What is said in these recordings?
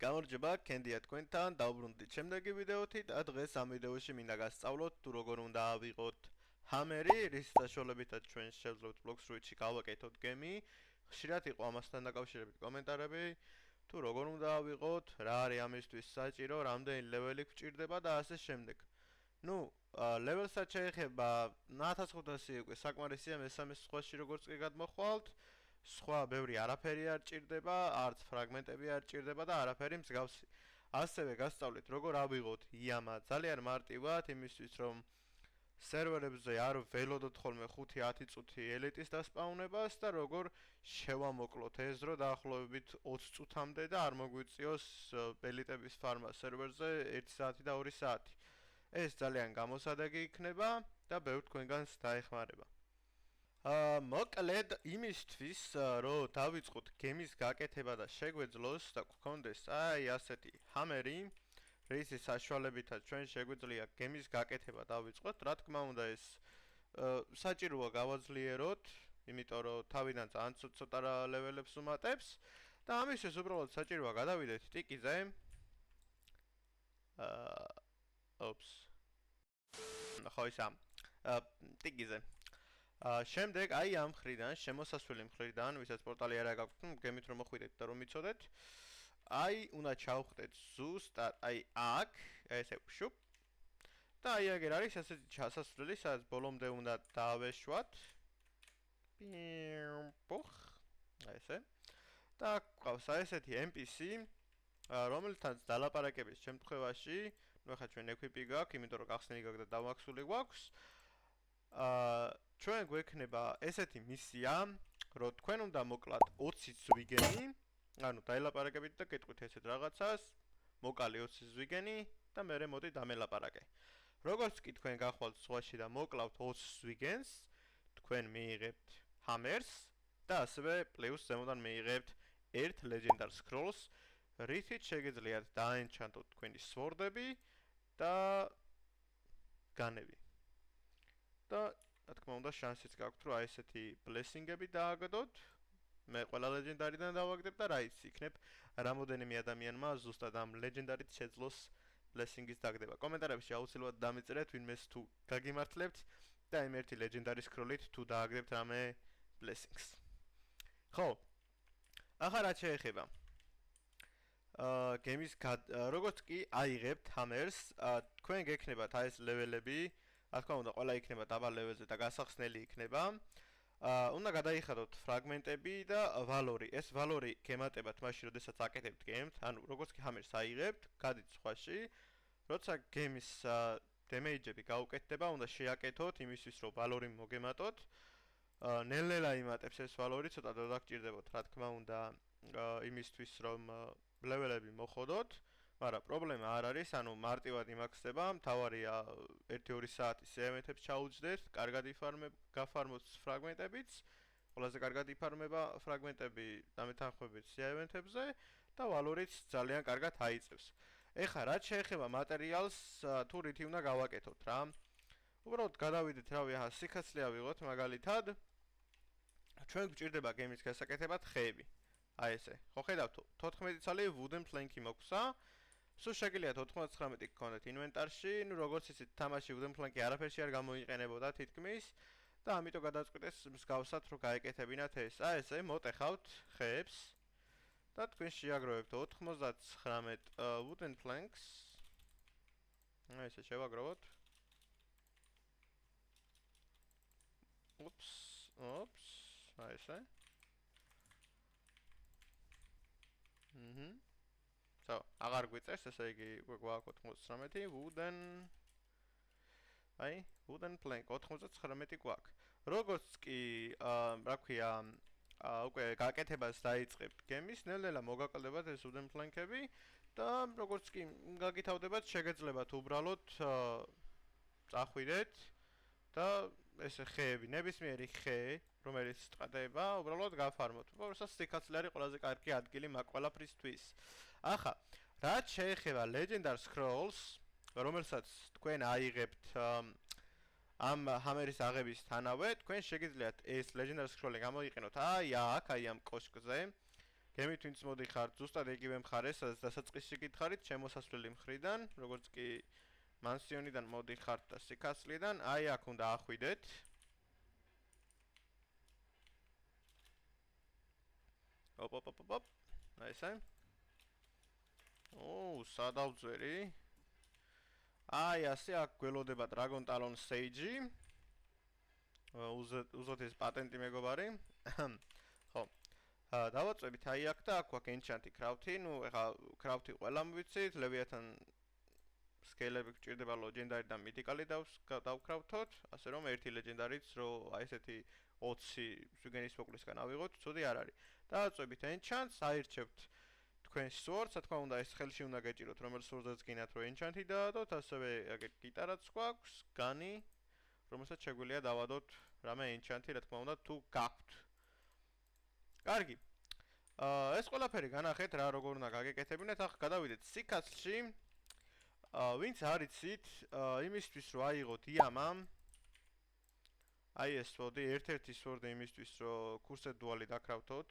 გამარჯობა, კენდია თქვენთან, დავბრუნდით შემდეგი ვიდეოთი და დღეს ამ ვიდეოში მინდა გასწავლოთ თუ როგორ უნდა ავიღოთ ჰამერი, რის საშუალებითაც ჩვენ შევძლებთ Bloxroot-ში გავაკეთოთ გემი. ხშირად იყო ამასთან დაკავშირებით კომენტარები, თუ როგორ უნდა ავიღოთ, რა არის ამისთვის საჭირო, რამდენი ლეველი გვჭირდება და ასე შემდეგ. ნუ, ლეველსაც შეეხება 1500 უკვე საკმარისია მესამე სხვაში როგორც კი გადმოხვალთ. სხვა ბევრი არაფერი არ ჭირდება, არც ფრაგმენტები არ ჭირდება და არაფერი მსგავსი. ასევე გასწავლით როგორ ავიღოთ იამა ძალიან მარტივად, იმისთვის რომ სერვერებზე არ ველოდოთ ხოლმე 5-10 წუთი ელიტის დასპაუნებას და როგორ შევამოკლოთ ეს დრო დაახლოებით 20 წუთამდე და არ მოგვიწიოს ელიტების ფარმა სერვერზე 1 საათი და 2 საათი. ეს ძალიან გამოსადეგი იქნება და ბევრ თქვენგანს დაეხმარება. მოკლედ იმისთვის რომ დავიწყოთ გემის გაკეთება და შეგვეძლოს და გქონდეს აი ასეთი ჰამერი, რისი საშუალებითაც ჩვენ შეგვიძლია გემის გაკეთება დავიწყოთ, რა თქმა უნდა ეს საჭიროა გავაძლიეროთ, იმიტომ რომ თავიდან ძალიან ცოტა ლეველებს უმატებს და ამისთვის უბრალოდ საჭიროა გადავიდეთ ტიკიზე. ხო ისა ტიკიზე. შემდეგ აი ამ მხრიდან, შემოსასვლელი მხრიდან, ვისაც პორტალი არ აქვს, გემით რომ მოხვიდეთ და რომ მიცოდეთ, აი უნდა ჩავხდეთ ზუსტად აი აქ, ესე ვშუp. და აი აგერ არის ასეთი ჩასასვლელი, სადაც ბოლომდე უნდა დავეშვათ. პუხ. ესე. და გვყავს აი ესეთი NPC, რომელთაც დალაპარაკების შემთხვევაში, ნუ ახლა ჩვენ equip-ი გაქვს, იმიტომ რომ გახსნილი გაქვს და დავაქსული გვაქვს. ჩვენ გვექნება ესეთი მისია, რომ თქვენ უნდა მოკლათ 20 ზვიგენი, ანუ დაელაპარაკებით და გეტყვით ესეთ რაღაცას, მოკალი 20 ზვიგენი და მერე მოდი დამელაპარაკე. როგორც კი თქვენ გახვალთ ზღვაში და მოკლავთ 20 ზვიგენს, თქვენ მიიღებთ ჰამერს და ასევე პლუს ზემოდან მიიღებთ 1 Legendary Scrolls, რითიც შეგიძლიათ დაენჩანტოთ თქვენი სვორდები და განები. და რა თქმა უნდა შანსიც გაქვთ რომ აი ესეთი ბლესინგები დააგდოთ. მე ყველა ლეგენდარიდან დავაგდებ და რა იცი იქნებ რამოდენიმე ადამიანმა ზუსტად ამ ლეგენდარით შეძლოს ბლესინგის დაგდება. კომენტარებში აუცილებლად დამეწერეთ ვინმეს თუ გაგიმართლებთ და იმ ერთი ლეგენდარი სკროლით თუ დააგდებთ რამე ბლესინგს. ხო. ახლა რა შეეხება? გემის როგორც კი აიღებთ ჰამერს, თქვენ გექნებათ აი ეს ლეველები. რა თქმა უნდა, ყველა იქნება დაბალ ლეველზე და გასახსნელი იქნება. უნდა გადაიხადოთ ფრაგმენტები და ვალორი. ეს ვალორი გემატებათ მაშინ, როდესაც აკეთებთ გემს, ანუ როგორც კი ჰამერს აიღებთ, გადით სხვაში, როცა გემის დემეიჯები გაუკეთდება, უნდა შეაკეთოთ იმისთვის, რომ ვალორი მოგემატოთ. ნელ-ნელა იმატებს ეს ვალორი, ცოტა დრო დაგჭირდებათ, რა თქმა უნდა, იმისთვის, რომ ლეველები მოხოდოთ. მაგრამ პრობლემა არ არის, ანუ მარტივად იმაქცდება, მთავარია 1-2 საათის event-ებს ჩაუჯდეთ, კარგად გაფარმოთ ფრაგმენტებიც, ყველაზე კარგად იფარმება ფრაგმენტები დამეთანხმებით event-ებზე და ვალორიც ძალიან კარგად აიწევს. ეხლა რაც შეეხება მატერიალს, თუ რითი უნდა გავაკეთოთ რა. უბრალოდ გადავიდეთ, რავი, ახლა სიკაცლე ავიღოთ მაგალითად. ჩვენ გვჭირდება გემის გასაკეთებად ხეები. აი ესე. ხო ხედავთ, 14 წელი wooden plank-ი მოგვცა. სულ შეგიძლიათ 99 გქონდეთ ინვენტარში, ნუ როგორც იცით, თამაში wooden plank-ი არაფერში არ გამოიყენებოდა თითქმის და ამიტომ გადაწყვიტეს მსგავსად რომ გაეკეთებინათ ეს. აი ესე, მოტეხავთ ხეებს და თქვენ შეაგროვებთ 99 wooden planks. აი ესე შევაგროვოთ. Oops. აი ესე. აღარ გვიწევს, ესე იგი გვაქვს 99 wooden plank 99 გვაქვს. როგორც კი რა ქვია, უკვე გაკეთებას დაიწყებთ გემის, ნელ-ნელა მოგაკლდებათ ეს wooden plank-ები და როგორც კი გაგითავდებათ, შეგეძლებათ უბრალოდ წახვიდეთ და ესე ხეები, ნებისმიერი ხე, რომელიც წადება, უბრალოდ გაფარმოთ. უბრალოდ სიკაცლე არის ყველაზე კარგი ადგილი მაგ ყველაფრისთვის. ახლა, რაც შეეხება Legendary Scrolls, რომელსაც თქვენ აიღებთ ამ ჰამერის აღებისთანავე, თქვენ შეგიძლიათ ეს Legendary Scroll-ი გამოიყენოთ აი აქ, აი ამ კოშკზე. გემით ვინც მოდიხართ, ზუსტად იგივე მხარეს, სადაც დასაწყისში გითხარით, შემოსასვლელი მხრიდან, როგორც კი მანსიონიდან მოდიხართ და სიკასლიდან, აი აქ უნდა ახვიდეთ. ოპ. აი ესე. სადავწერი. აი ასე აქ გველოდება Dragon Talon Sage-ი. უზოთ ეს პატენტი მეგობარი. ხო. დავაწვევით აი აქ და აქ გვაქვს enchant-ი craft-ი, ეხლა craft-ი ყველამ ვიცით, Leviathan scale-ები გჭირდება legendary და mythical-ი დავკრავთოთ, ასე რომ ერთი legendary-ც რო აი ესეთი 20 ზვიგენის მოკლისგან ავიღოთ, ცუდი არ არის. დავაწვევით enchant-ს, აირჩევთ თქვენ swords, რა თქმა უნდა ეს ხელში უნდა გეჭიროთ, რომელ swords-ს გინათ რომ enchant-ი დაადოთ, ასევე გიტარაც გვაქვს, gani, რომელსაც შეგვიძლია დავადოთ რამე enchant-ი, რა თქმა უნდა, თუ გაქვთ. კარგი. ეს ყველაფერი განახეთ რა როგორ უნდა გაგეკეთებინეთ, ახლა გადავიდეთ სიკასლში. ვინც არიცით, იმისთვის რომ აიღოთ იამამ აი ეს სვორდი, ერთ-ერთი სვორდი იმისთვის რომ კურსე დუალი დაკრავთოთ.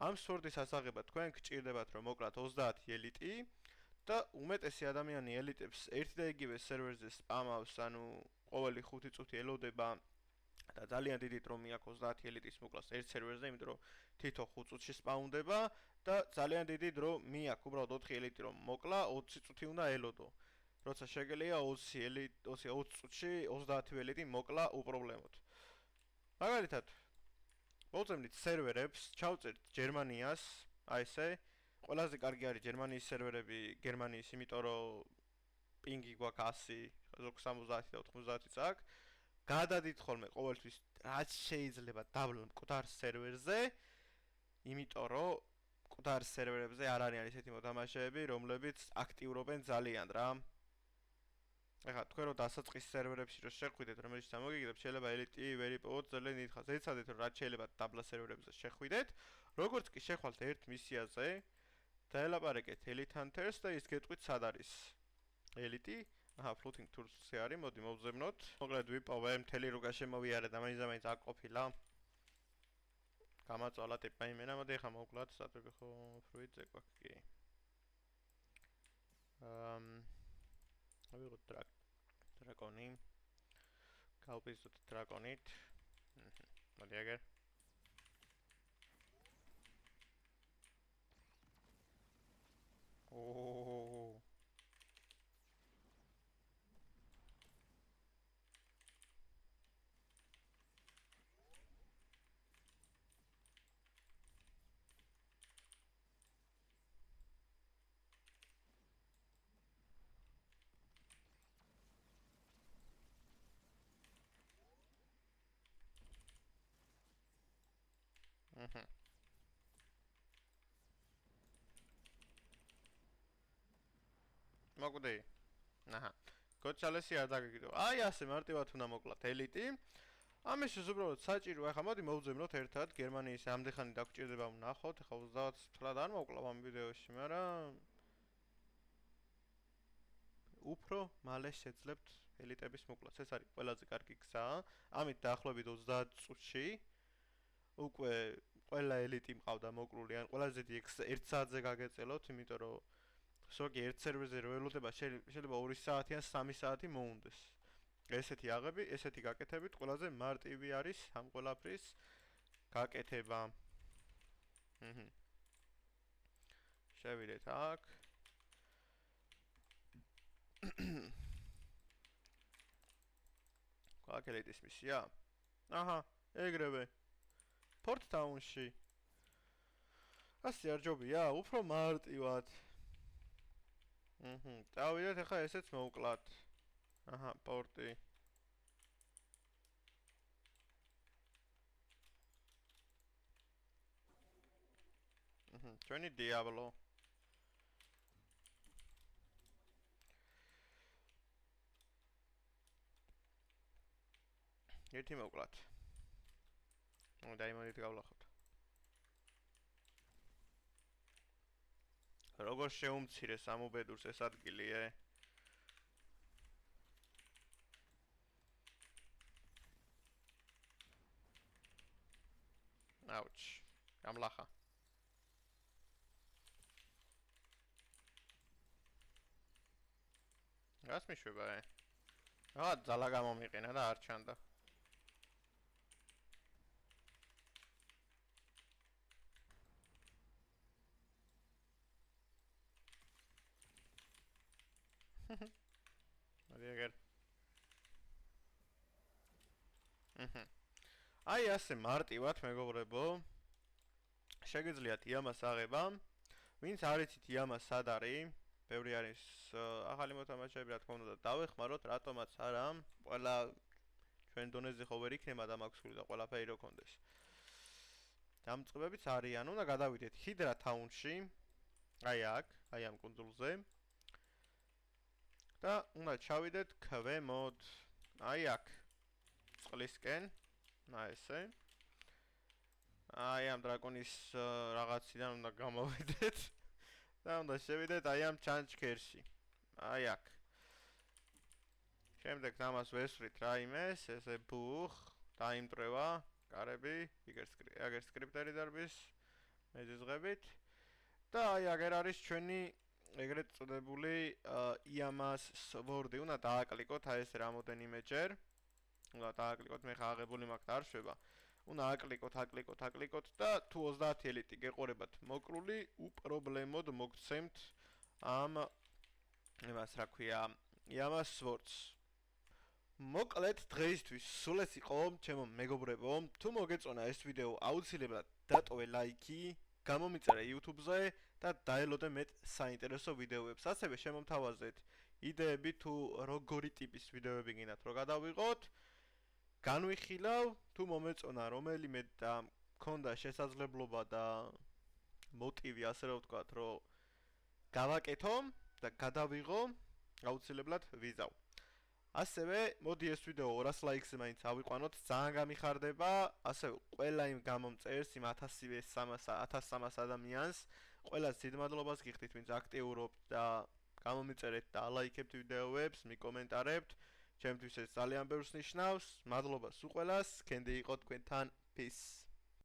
ამ სვორდის ასაღებად თქვენ გჭირდებათ რომ მოკლათ 30 ელიტი და უმეტესი ადამიანი ელიტებს ერთ და იგივე სერვერზე სპამავს, ანუ ყოველი 5 წუთი ელოდება და ძალიან დიდი დრომი აქვს 30 ელიტის მოკლას ერთ სერვერზე, იმიტომ რომ თითო 5 წუთში სპაუნდება და ძალიან დიდი დრო მიაქვს უბრალოდ 4 ელიტი რომ მოკლა 20 წუთი უნდა ელოდო. როცა შეგელია 20 წუთში 30 ელიტი მოკლა უპრობლემოდ. მაგალითად, მოვწემთ სერვერებს, ჩავწერთ გერმანიას, აი ესე. ყველაზე კარგი არის გერმანიის სერვერები, გერმანიის, იმიტომ რომ პინგი გვაქვს 100, ზოგ 70 და 90-იც აქვს. გადადით ხოლმე ყოველთვის რაც შეიძლება დაბლა მკვდარ სერვერზე, იმიტომ რომ მკვდარ სერვერებზე არ არის ესეთი მოთამაშეები, რომლებიც აქტიურობენ ძალიან რა. ეხლა თქვენ რო დასაწყის სერვერებში რო შეხვიდეთ, რომელიც დამოგიგებთ, შეიძლება ელიტი ვერ იპოვოთ ძალიან დიდხანს. ეცადეთ რომ რაც შეიძლება დაბლა სერვერებზე შეხვიდეთ. როგორც კი შეხვალთ ერთ მისიაზე, დაელაპარაკეთ Elite Hunters და ის გეტყვით სად არის ელიტი. Floating Tours-ი არის, მოდი მოვძებნოთ. მოკლედ ვიპოვე, მთელი რუგა შემოვიარე და მაინც აკოფილა. გამაწვალა ტიპა იმენა, მოდი ახლა მოვკლათ, სატრები ხო ფრუიტზე გვაქვს კი. ავიღოთ დრაკონი. გავპიზოთ დრაკონით. მოდი აგერ. მოკვდი. აჰა. გოჩალესი არ დაგიგდო. აი ასე მარტივად უნდა მოკლათ ელიტი. ამისთვის უბრალოდ საჭირო, ახლა მოდი მოვძებნოთ ერთად გერმანიის ამდეხანი დაგჭირდება ვნახოთ. ახლა 30 თლად არ მოკლავ ამ ვიდეოში, მაგრამ უფრო მალე შეძლებთ ელიტების მოკლას. ეს არის ყველაზე კარგი გზა. ამით დაახლოებით 30 წუთში უკვე ყველა ელიტი მყავდა მოკლული, ან ყველაზე დიდი 1 საათზე გაგეწელოთ, იმიტომ რომ ზოგი ერთ სერვერზე რო ელოდება შეიძლება 2 საათი ან 3 საათი მოუნდეს. ესეთი აღები, ესეთი გაკეთებით ყველაზე მარტივი არის ამ ყველაფრის გაკეთება. შევიდეთ აქ. აქ ელიტის მისია. აჰა, ეგრევე. Port Town-ში. ასე არ ჯობია, უფრო მარტივად. დავიდეთ ახლა ესეც მოვკლათ. აჰა, პორტი. ჩვენი Diablo. ერთი მოვკლათ. დაიმონით გავლახოთ. როგორ შეუმცირეს ამ უბედურს ეს ადგილი, Ouch. გამლახა. რას მიშვება ე? ძალა გამომიყენა და არ ჩანდა. აგერ. აი ასე მარტივად მეგობრებო. შეგიძლიათ იამას აღება. ვინც არ იცით იამა სად არის? ბევრი არის ახალი მოთამაშეები, რა თქმა უნდა, დავეხმაროთ, რატომაც არა. ყველა ჩვენ დონეზე ხო ვერ იქნება და მაქსული და ყველაფერი რო კონდეს. დამწყებებიც არიან, უნდა გადავიდეთ ჰიდრა თაუნში. აი აქ, აი ამ კუნძულზე. და უნდა ჩავიდეთ ქვემოთ. აი აქ. წყლისკენ. აი ესე. აი ამ დრაკონის რაღაციდან უნდა გამოვიდეთ. და უნდა შევიდეთ აი ამ ჩანჩქერში. აი აქ. შემდეგ ამას ვესვრით რაიმეს, ესე ბუხ, დაიმტრევა, კარები, აგერ სკრიპტერი დარბის მეზიზღებით. და აი აგერ არის ჩვენი ეგრეთ წოდებული იამას სვორდი. უნდა დააკლიკოთ აი ეს რამოდენიმეჯერ. უნდა დააკლიკოთ, მე ხა აღებული მაქვს და არ შვება. უნდა აკლიკოთ და თუ 30 ელიტი გეყურებათ მოკლული, უპრობლემოდ მოგცემთ ამ იმას რა ქვია, იამას სვორდს. მოკლედ დღეისთვის სულ ეს იყო, ჩემო მეგობრებო. თუ მოგეწონა ეს ვიდეო, აუცილებლად დატოვე ლაიქი, გამომიწერე YouTube-ზე და დაელოდე მეტ საინტერესო ვიდეოებს. ასევე შემომთავაზეთ იდეები თუ როგორი ტიპის ვიდეოები გინდათ რომ გადავიღოთ. განვიხილავ, თუ მომეწონა რომელიმე და მქონდა შესაძლებლობა და მოტივი, ასე რომ ვთქვათ, რომ გავაკეთო და გადავიღო, აუცილებლად ვიზავ. ასევე მოდი ეს ვიდეო 200 ლაიქზე მაინც ავიყვანოთ, ძალიან გამიხარდება. ასევე ყველა იმ გამომწერს, იმ 1300 ადამიანს, ყველას დიდ მადლობას გიხდით, ვინც აქტიურობთ და გამომიწერეთ და ალაიქებთ ვიდეოებს, მიკომენტარებთ. ჩემთვის ეს ძალიან ბევრს ნიშნავს. მადლობა სულ ყველას, კენდი იყო თქვენთან. Peace.